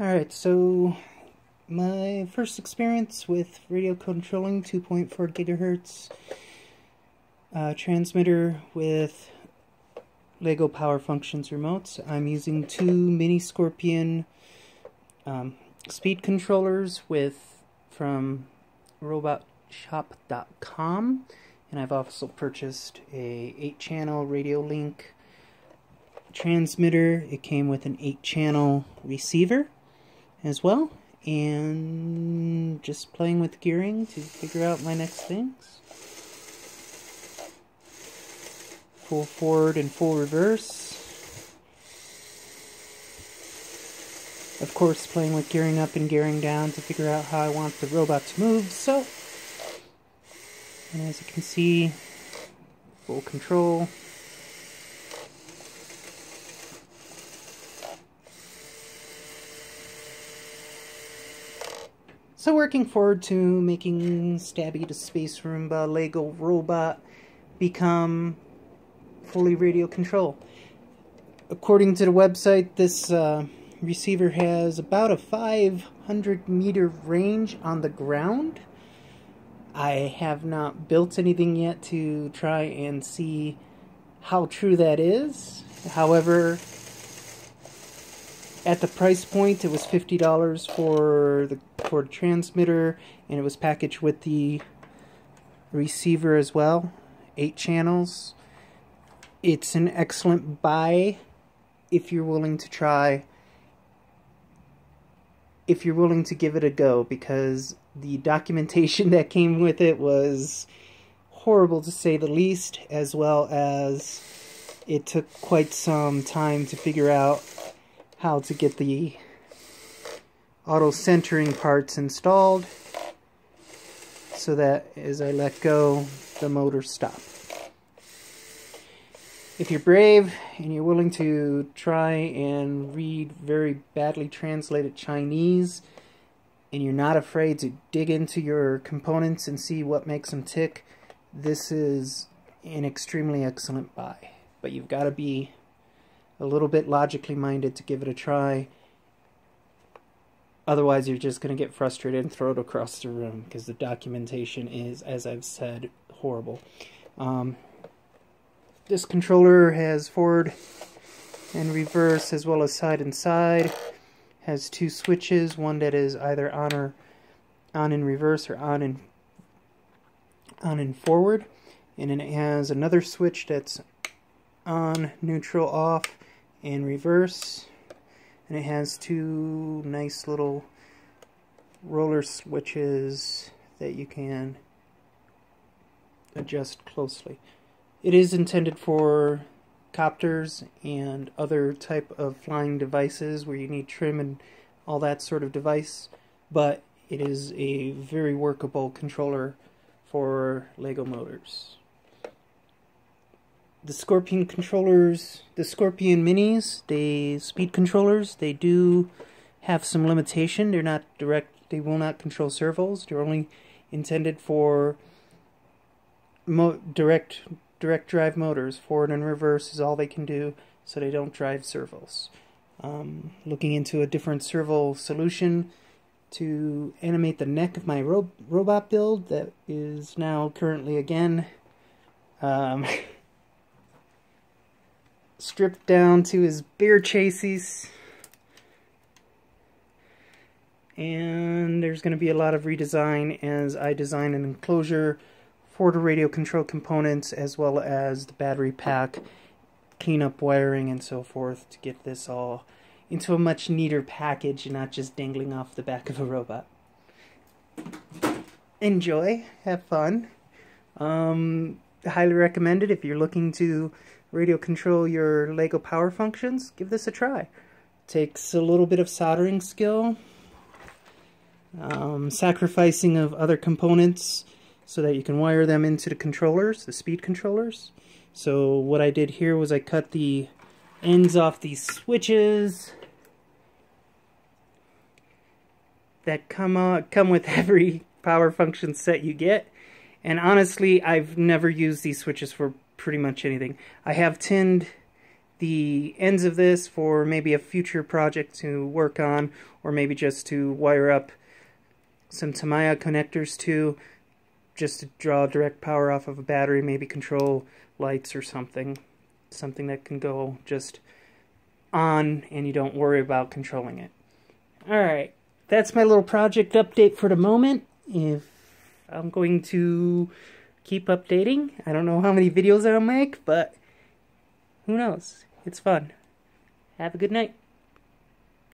Alright, so my first experience with radio controlling 2.4 gigahertz transmitter with Lego Power Functions remotes. I'm using two Mini Scorpion speed controllers from robotshop.com, and I've also purchased a 8-channel RadioLink transmitter. It came with an 8-channel receiver as well, and just playing with gearing to figure out my next things. Full forward and full reverse. Of course, playing with gearing up and gearing down to figure out how I want the robot to move. So, and as you can see, full control. So working forward to making Stabby the Space Roomba Lego robot become fully radio control. According to the website, this receiver has about a 500-meter range on the ground. I have not built anything yet to try and see how true that is. However, at the price point, it was $50 for the transmitter, and it was packaged with the receiver as well, 8 channels. It's an excellent buy if you're willing to try, if you're willing to give it a go, because the documentation that came with it was horrible to say the least, as well as it took quite some time to figure out how to get the auto centering parts installed so that as I let go, the motor stops. If you're brave and you're willing to try and read very badly translated Chinese, and you're not afraid to dig into your components and see what makes them tick, this is an extremely excellent buy. But you've got to be a little bit logically minded to give it a try. Otherwise, you're just going to get frustrated and throw it across the room, because the documentation is, as I've said, horrible. This controller has forward and reverse, as well as side and side. Has 2 switches, one that is either on in reverse or on in forward, and then it has another switch that's on, neutral, off, and reverse. And it has 2 nice little roller switches that you can adjust closely. It is intended for copters and other type of flying devices where you need trim and all that sort of device, but it is a very workable controller for Lego motors. The Scorpion controllers, the Scorpion Minis, the speed controllers, they do have some limitation. They're not direct, they will not control servos. They're only intended for direct drive motors. Forward and reverse is all they can do, so they don't drive servos. Looking into a different servo solution to animate the neck of my robot build that is now currently again stripped down to his bare chassis, and there's going to be a lot of redesign as I design an enclosure for the radio control components, as well as the battery pack, clean up wiring and so forth, to get this all into a much neater package and not just dangling off the back of a robot. Enjoy, have fun. Highly recommend it if you're looking to radio control your Lego Power Functions. Give this a try. Takes a little bit of soldering skill, sacrificing of other components so that you can wire them into the controllers, the speed controllers. So what I did here was I cut the ends off these switches that come with every Power Function set you get. And honestly, I've never used these switches for pretty much anything. I have tinned the ends of this for maybe a future project to work on, or maybe just to wire up some Tamiya connectors to, just to draw direct power off of a battery, maybe control lights or something that can go just on and you don't worry about controlling it. Alright, that's my little project update for the moment. If I'm going to keep updating, I don't know how many videos I'll make, but who knows? It's fun. Have a good night.